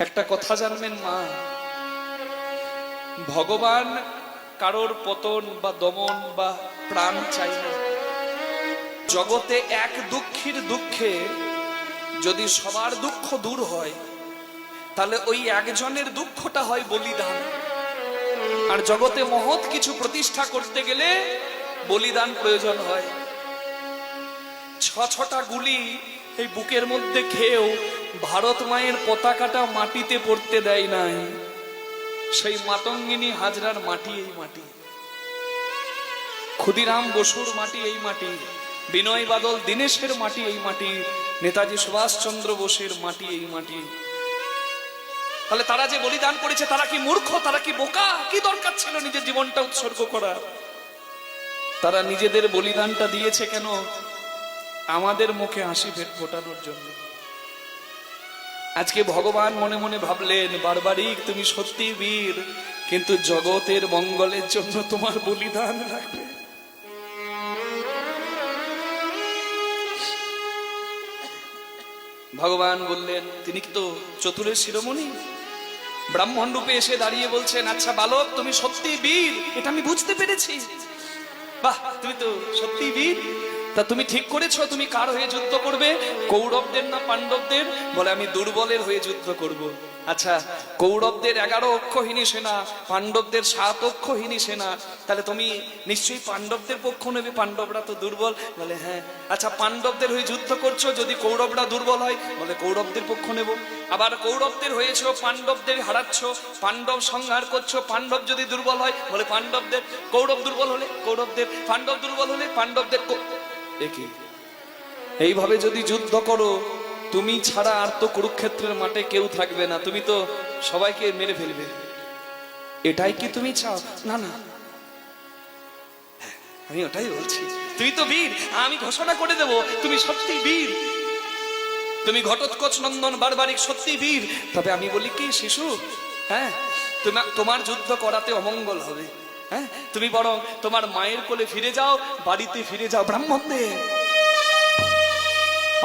একটা কথা জানবেন মা, ভগবান কারোর পতন বা দমন বা প্রাণ চাই না। জগতে এক দুঃখীর দুঃখে যদি সবার দুঃখ দূর হয়, তাহলে ওই একজনের দুঃখটা হয় বলিদান। আর জগতে মহৎ কিছু প্রতিষ্ঠা করতে গেলে বলিদান প্রয়োজন হয়। ছটা গুলি এই বুকের মধ্যে খেয়েও ভারত মায়ের পতাকাটা মাটিতে পড়তে দেয় নাই। সেই মাতঙ্গিনী হাজরার মাটি এই মাটি, ক্ষুদিরাম বসুর মাটি এই মাটি, বিনয় বাদল দীনেশের মাটি এই মাটি, নেতাজি সুভাষচন্দ্র বোসের মাটি এই মাটি। তাহলে তারা যে বলিদান করেছে, তারা কি মূর্খ, তারা কি বোকা? কি দরকার ছিল নিজের জীবনটা উৎসর্গ করার? তারা নিজেদের বলিদানটা দিয়েছে কেন? আমাদের মুখে হাসি ফোটানোর জন্য। আজকে ভগবান মনে মনে ভাবলেন, বারবারিক তুমি সত্যি বীর, কিন্তু জগতের মঙ্গলের জন্য তোমার বলিদান লাগবে। ভগবান বললেন, তিনি তো চতুরের শিরোমণি, ব্রাহ্মণ রূপে এসে দাঁড়িয়ে বলছেন, আচ্ছা বালক, তুমি সত্যি বীর, এটা আমি বুঝতে পেরেছি। বাহ, তুমি তো সত্যি বীর। তা তুমি ঠিক করেছো তুমি কার হয়ে যুদ্ধ করবে? কৌরবদের না পাণ্ডবদের? বলে, আমি দুর্বলের হয়ে যুদ্ধ করব। আচ্ছা, কৌরবদের 11 অক্ষহীনী সেনা, পাণ্ডবদের 7 অক্ষহীনী সেনা, তাহলে তুমি নিশ্চয়ই পাণ্ডবদের পক্ষ নেবে, পাণ্ডবরা তো দুর্বল। বলে হ্যাঁ। আচ্ছা, পাণ্ডবদের হয়ে যুদ্ধ করছো, যদি কৌরবরা দুর্বল হয়, বলে কৌরবদের পক্ষ নেব। আবার কৌরবদের হয়েছো, পাণ্ডবদের হারাচ্ছ, পাণ্ডব সংহার করছো, পাণ্ডব যদি দুর্বল হয়, বলে পাণ্ডবদের। কৌরব দুর্বল হলে কৌরবদের, পাণ্ডব দুর্বল হলে পাণ্ডবদের। এইভাবে যদি যুদ্ধ করো, তুমি ছাড়া আর তো কুরুক্ষেত্রের মাঠে কেউ থাকবে না, তুমি তো সবাইকে মেরে ফেলবে। এটাই কি তুমি চাও? না না, আমি ওটাই বলছি। তুমি তো বীর, আমি ঘোষণা করে দেব তুমি সত্যি বীর, তুমি ঘটোৎকচ নন্দন বারবারিক সত্যি বীর। তবে আমি বলি কি শিশু, হ্যাঁ, তোমার যুদ্ধ করাতে অমঙ্গল হবে। হ্যাঁ, তুমি বরং তোমার মায়ের কোলে ফিরে যাও, বাড়িতে ফিরে যাও। ব্রাহ্মণদের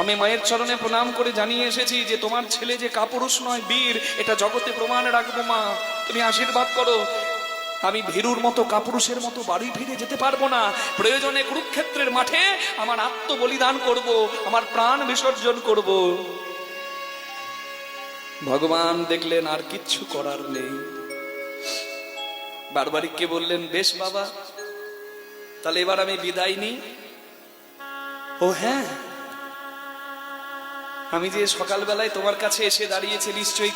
আমি মায়ের চরণে প্রণাম করে জানিয়ে এসেছি যে তোমার ছেলে যে কাপুরুষ নয়, বীর, এটা জগতে প্রমাণ রাখবো। মা, তুমি আশীর্বাদ করো। আমি ভীরুর মতো, কাপুরুষের মতো বাড়ি ফিরে যেতে পারবো না। প্রয়োজনে কুরুক্ষেত্রের মাঠে আমার আত্ম বলিদান করব, আমার প্রাণ বিসর্জন করব। ভগবান দেখলেন আর কিচ্ছু করার নেই। বারবারিককে বললেন, বেশ বাবা, তাহলে এবার আমি বিদায় নিই। ও হ্যাঁ, আমি যে সকালবেলায় তোমার কাছে এসে দাঁড়িয়েছি, নিশ্চয়ই